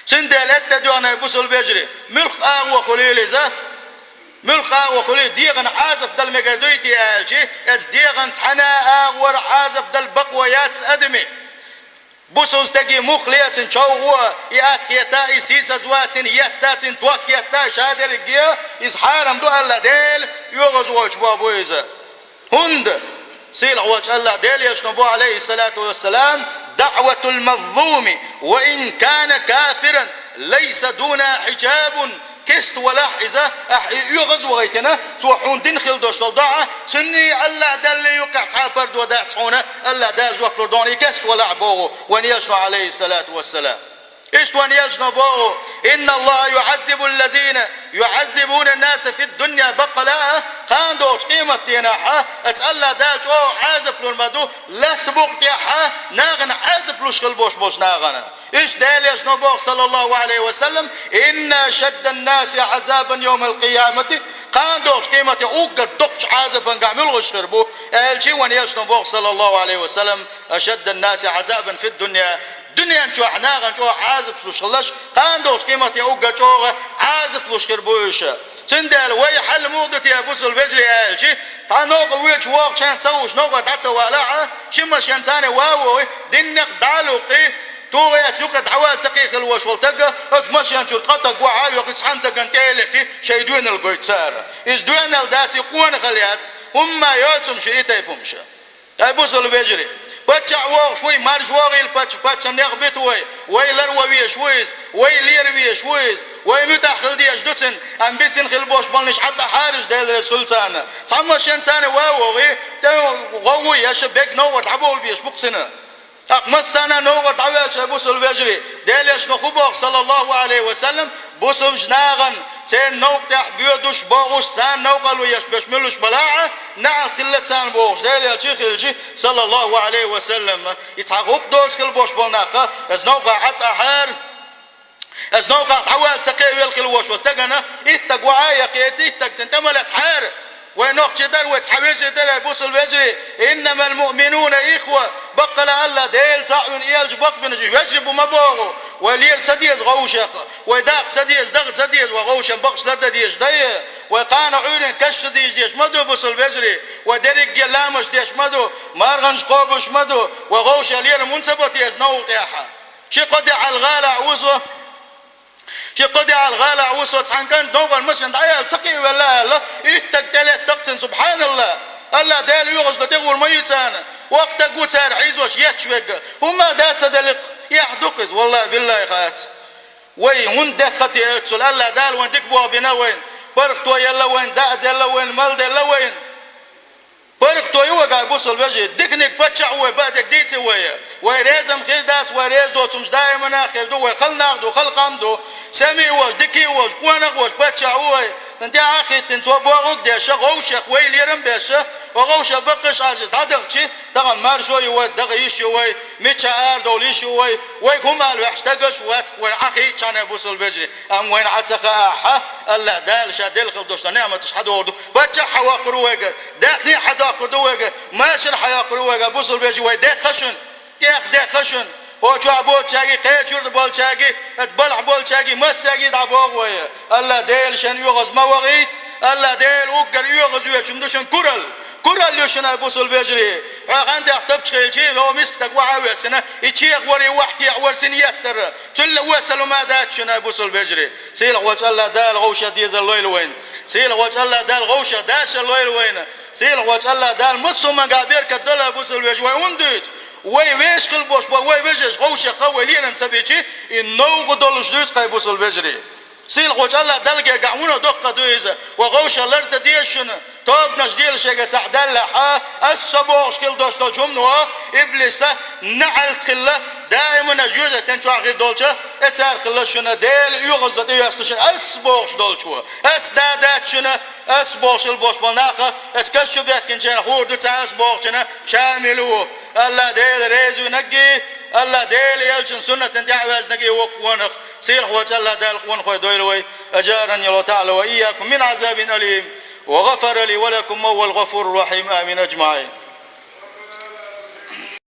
سندل التدوانا يبوسل بيجري ملخ وخليل إذا ملخ وخليل ديغن عازف دل مقردويتي آجي از ديغن حنا آغور عازف دل بقويات أدمي بوسوس تجي مخليات شوغوا يأكيتا إسيس أزواتين يأتاتين توكيتا شادر الجيا إزحارم دو الله ديل يغزوش بابو إذا هند سيل عوج الله ديل يشنبو عليه الصلاة والسلام دعوة المظلوم وإن كان كافرا ليس دون حجاب كست ولا حزة يغزو غيتنا توحون دنخل دوش الضاعة سني الله دل يقع تعبرد وداع تعونه الله دل جوك لردوني كست ولا عبوه وان يشنو عليه الصلاة والسلام إيش وان يشنو بوه إن الله يعذب الذين يعذبون الناس في الدنيا بقلاء خاندوش قيمة ديناحا اتألا داج او عازب للمدو لا تبوق ديحا ناغن عازب لوش خلبوش بوش ناغن إيش دال يشنو بوه صلى الله عليه وسلم إن شد الناس عذابا يوم القيامة خاندوش قيمة اوغ دوكش عازبا قامل غشربو الشي وان يشنو بوه صلى الله عليه وسلم أشد الناس عذابا في الدنيا دنيا نشو حناغن شو عازب لوش خلش خاندوش قيمة اوغ شو عازب لوش خربوش سندال وي حل موضة يا بوس البجري الشي تانوق ويش واق شان تسوش نوقع تتوالعه شما شان ثاني واو دنك دالوقي توغي تسوق دعوال سقيخ الوش والتقى اتمشي انشو تقطق وعاي وقت حانتك انتيلتي شيدوين القيتسار ازدوين الداتي قوان خليات هم يوتم شئيتا يبومشا يا بوس البجري بچا واق شوي مارش واغيل بچا نغبت وي لروي شويز وي ليروي شويز وي متاخل دي اشدوتن ام بيسن خلبوش بلنش حتى حارج ديل رسولتانا تما شنتاني واوغي غوي يا شبك نور تعبول بيش بقسنا مسانا نور تعبال شبوس البجري ديل يشنخوبوغ صلى الله عليه وسلم بوسم جناغن تين نوق بيودوش بوغوش سان نوقلو يشبشملوش بلاعه نعم كل سان بوغش ديل يلشي صلى الله عليه وسلم يتحقوق دوش خلبوش بلناقه از نوقع حتى حار از نوقع عوال سقي والخلوش واستغنى اتق وعايق اتق تنتملت حار وينوق جدر وتحويج جدر يبوس البجري انما المؤمنون اخوه بقل الله ديل تعون يلج بق بنج يجرب ما بوغو وليل سديز غوشه ويداق سديز دغ سديز وغوشه بقش درد ديش دي وقانا عين كش ديش مدو بوس البجري ودرق لامش ديش مدو مارغنج قوبش مدو وغوشه ليل منسبت يزنو طيحه شي قد على الغالة عوزه شي قد على الغالة عوزه تحن كان دوبر مشن عيال سقي ولا لا اتقتلت تقتن سبحان الله الله دال يغز لتغور ميتان وقت قوتار عيزوش يتشوق هما دات صدلق يحدقز والله بالله خات وي هون دخت يرتسل الله دال وين تكبوا بنا وين برختو يلا وين داد يلا وين مال يلا وين برختو يوقع بوصل بجي دقنك بتشع وبعدك ديتي وي ريزم خير دات وريز دو تمش دائما اخر دو خل ناخدو خل قامدو سمي وش دكي وش قوانق وش بتشع وي انت اخي تنسوا بوغك ديشا غوشك وي ليرم بيشا وغوشة بقش عاجز عدغشي دغن مار شوي ودغ يشي وي ميتشار دوليشي وي هم قالوا يحتاجش وين اخي كان يبوس البجري ام وين عتسخاحه الله دال شادل خدوش نعمه تشحدوا بتش حواقروغ داخلي حدا قدوغ ماشي حياقروغ بوس البجري وي دخشن دخشن او شو ابو تشاغي قيچور بول تشاغي اتبلع بول تشاغي مساغي دابوغ وي الله دال شن يغز ما وغيت الله دال وقر يغز ويشمدشن كورال يوشنا بوس البجري عند احتب تشيل هو مسكتك وعاوي سنه يشيق وري وحدي ورسن يتر تل وصلوا ما داتشنا بوس البجري سيل وجه الله دال غوشه ديز الليل وين سيل وجه الله دال غوشه داش الليل وين سيل وجه الله دال مسو مقابير كدله بوس البجري وينديت وي ويش قلبوش وي ويجش غوشه قويلين مسبيتي انو قدولش دوت قيبوس البجري سيل وجه الله دلقه قعونه دقه دويزه وغوشه لرد ديشن توب نجديل شيء تعدل لها السبوع شكل دوش جمنوا إبليسه نعل خله دائما جوزة تنشوا غير دولشة اتسار خله شنا ديل يغز ده يستشن السبوع دولشوا اسدادات شنا السبوع البوش بالناقة اتكشف بيكن شنا خور دو تاسبوع شنا شاملوه الله ديل ريزو نجي الله ديل يلشن سنة تنتعوز نجي وقونخ سيل خوش الله ديل قون خوي دويلوي أجارني الله تعالى وإياكم من عذاب أليم وغفر لي ولكم وهو الغفور الرحيم آمين أجمعين.